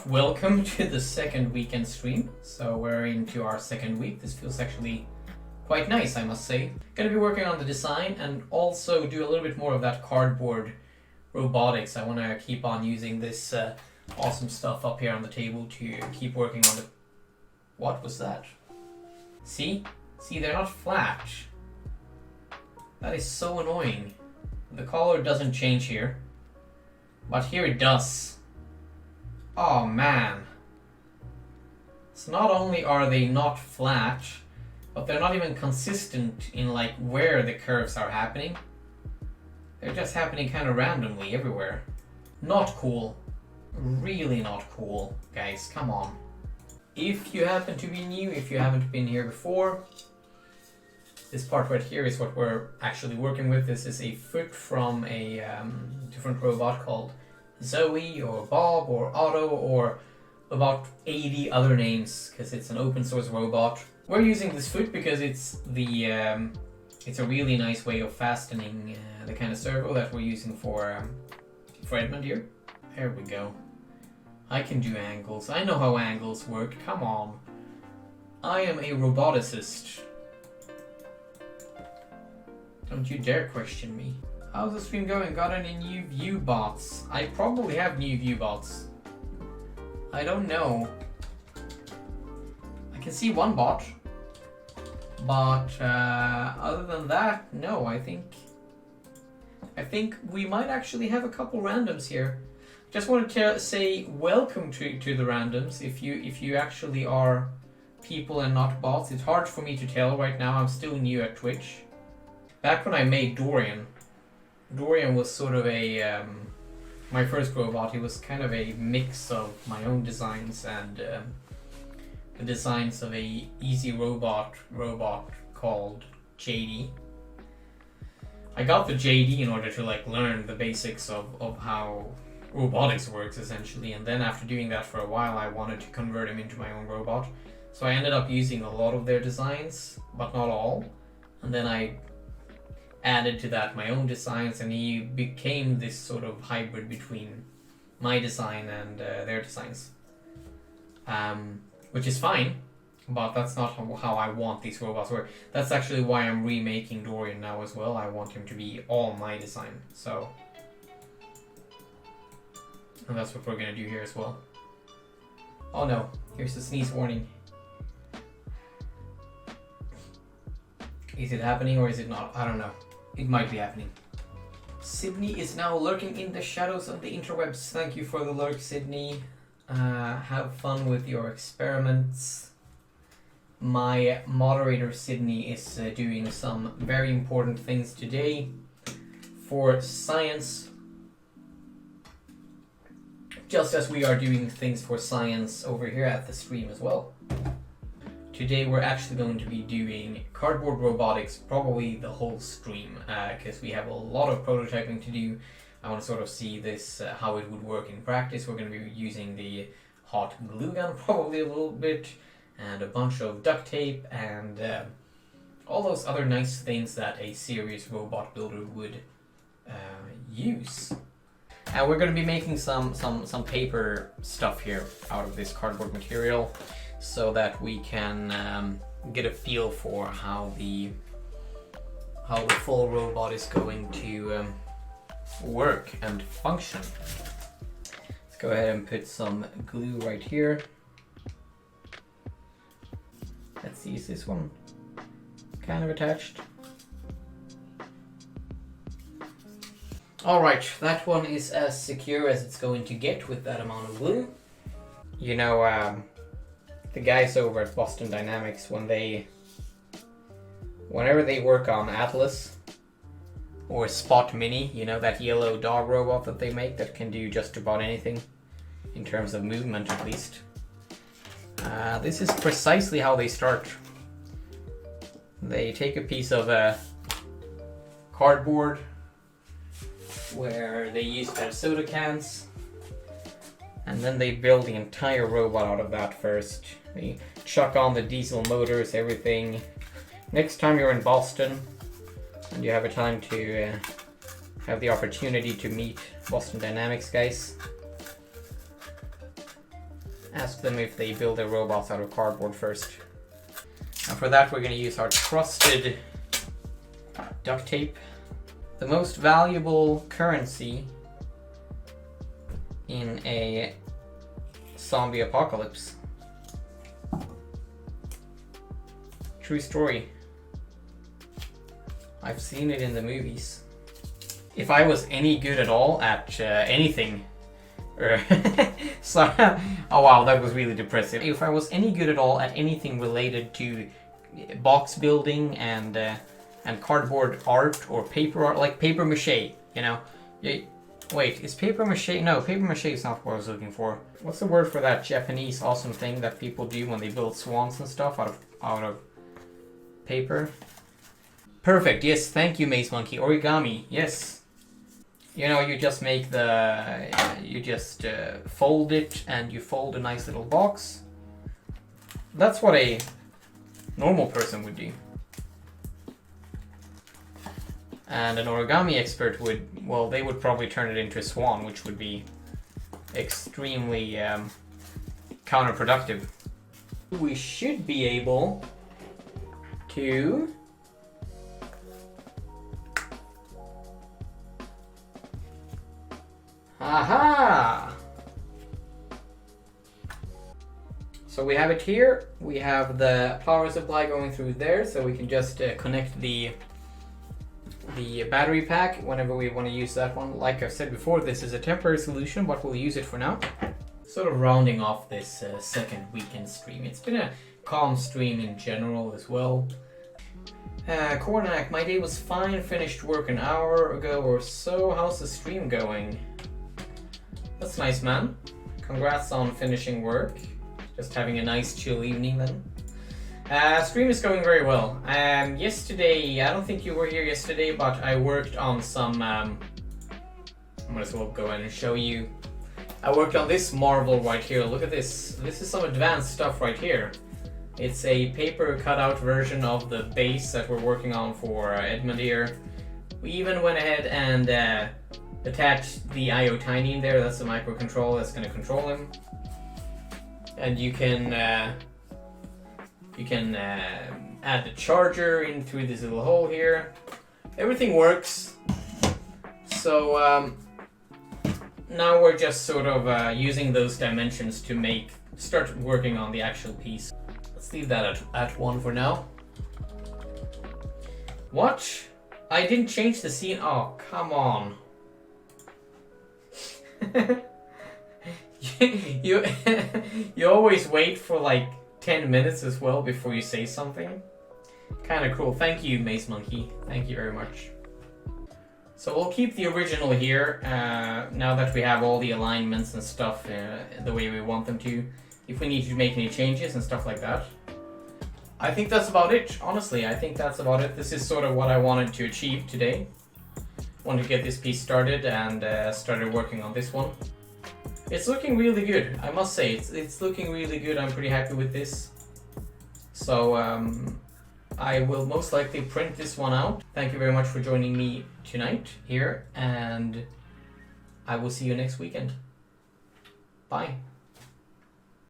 Welcome to the second weekend stream. So we're into our second week. This feels actually quite nice, I must say. Gonna be working on the design and also do a little bit more of that cardboard robotics. I want to keep on using this awesome stuff up here on the table to keep working on the... What was that? See, they're not flat. That is so annoying. The color doesn't change here, but here it does. Oh man. So not only are they not flat, but they're not even consistent in like where the curves are happening. They're just happening kind of randomly everywhere. Not cool. Really not cool, guys. Come on. If you happen to be new, if you haven't been here before, this part right here is what we're actually working with. This is a foot from a different robot called Zoe or Bob or Otto or about 80 other names because it's an open source robot. We're using this foot because it's a really nice way of fastening the kind of servo that we're using for Edmund here. There we go. I can do angles. I know how angles work. Come on. I am a roboticist. Don't you dare question me. How's the stream going? Got any new view bots? I probably have new view bots. I don't know. I can see one bot. But other than that, no, I think we might actually have a couple randoms here. Just wanted to say welcome to the randoms. If you actually are people and not bots. It's hard for me to tell right now. I'm still new at Twitch. Back when I made Dorian was sort of a my first robot. He was kind of a mix of my own designs and the designs of a easy robot called JD. I got the JD in order to like learn the basics of how robotics works essentially, and then after doing that for a while I wanted to convert him into my own robot. So I ended up using a lot of their designs, but not all, and then I added to that my own designs, and he became this sort of hybrid between my design and their designs, which is fine, but that's not how I want these robots to work. That's actually why I'm remaking Dorian now as well. I want him to be all my design, so, and that's what we're gonna do here as well. Oh no, here's the sneeze warning. Is it happening or is it not? I don't know. It might be happening. Sydney is now lurking in the shadows of the interwebs. Thank you for the lurk, Sydney. Have fun with your experiments. My moderator, Sydney, is doing some very important things today for science. Just as we are doing things for science over here at the stream as well. Today we're actually going to be doing cardboard robotics, probably the whole stream, because we have a lot of prototyping to do. I want to sort of see this, how it would work in practice. We're going to be using the hot glue gun probably a little bit, and a bunch of duct tape, and all those other nice things that a serious robot builder would use. And we're going to be making some paper stuff here out of this cardboard material, so that we can get a feel for how the full robot is going to work and function. Let's go ahead and put some glue right here. Let's see, is this one kind of attached? Alright, that one is as secure as it's going to get with that amount of glue. You know, the guys over at Boston Dynamics, whenever they work on Atlas or Spot Mini, you know, that yellow dog robot that they make that can do just about anything in terms of movement at least. This is precisely how they start. They take a piece of cardboard where they used to have soda cans, and then they build the entire robot out of that first. They chuck on the diesel motors, everything. Next time you're in Boston and you have a time to have the opportunity to meet Boston Dynamics guys, ask them if they build their robots out of cardboard first. And for that we're going to use our trusted duct tape. The most valuable currency in a zombie apocalypse. True story. I've seen it in the movies. If I was any good at all at anything, so, oh wow, that was really depressive. If I was any good at all at anything related to box building and cardboard art or paper art, like paper mache, you know. Wait, is paper mache? No, paper mache is not what I was looking for. What's the word for that Japanese awesome thing that people do when they build swans and stuff out of paper? Perfect. Yes, thank you, Maze Monkey. Origami. Yes. You know, you just make you just fold it and you fold a nice little box. That's what a normal person would do. And an origami expert would, well, they would probably turn it into a swan, which would be extremely counterproductive. We should be able to aha! So we have it here. We have the power supply going through there, so we can just connect the battery pack whenever we want to use that one. Like I've said before, this is a temporary solution, but we'll use it for now. Sort of rounding off this second weekend stream. It's been a calm stream in general as well. Cornac, my day was fine. Finished work an hour ago or so. How's the stream going? That's nice, man. Congrats on finishing work. Just having a nice chill evening then. Stream is going very well. Yesterday, I don't think you were here yesterday, but I worked on some, I might as well go in and show you. I worked on this marvel right here. Look at this. This is some advanced stuff right here. It's a paper cutout version of the base that we're working on for Edmund here. We even went ahead and attached the IO Tiny in there. That's the microcontroller that's going to control him. And you can add the charger in through this little hole here. Everything works. So now we're just sort of using those dimensions to start working on the actual piece. Let's leave that at 1 for now. What? I didn't change the scene. Oh, come on. you you always wait for like 10 minutes as well before you say something. Kind of cool. Thank you, Maze Monkey. Thank you very much. So we'll keep the original here now that we have all the alignments and stuff the way we want them to. If we need to make any changes and stuff like that. I think that's about it. Honestly, I think that's about it. This is sort of what I wanted to achieve today. Wanted to get this piece started and started working on this one. It's looking really good, I must say. It's looking really good. I'm pretty happy with this. So I will most likely print this one out. Thank you very much for joining me tonight here, and I will see you next weekend. Bye.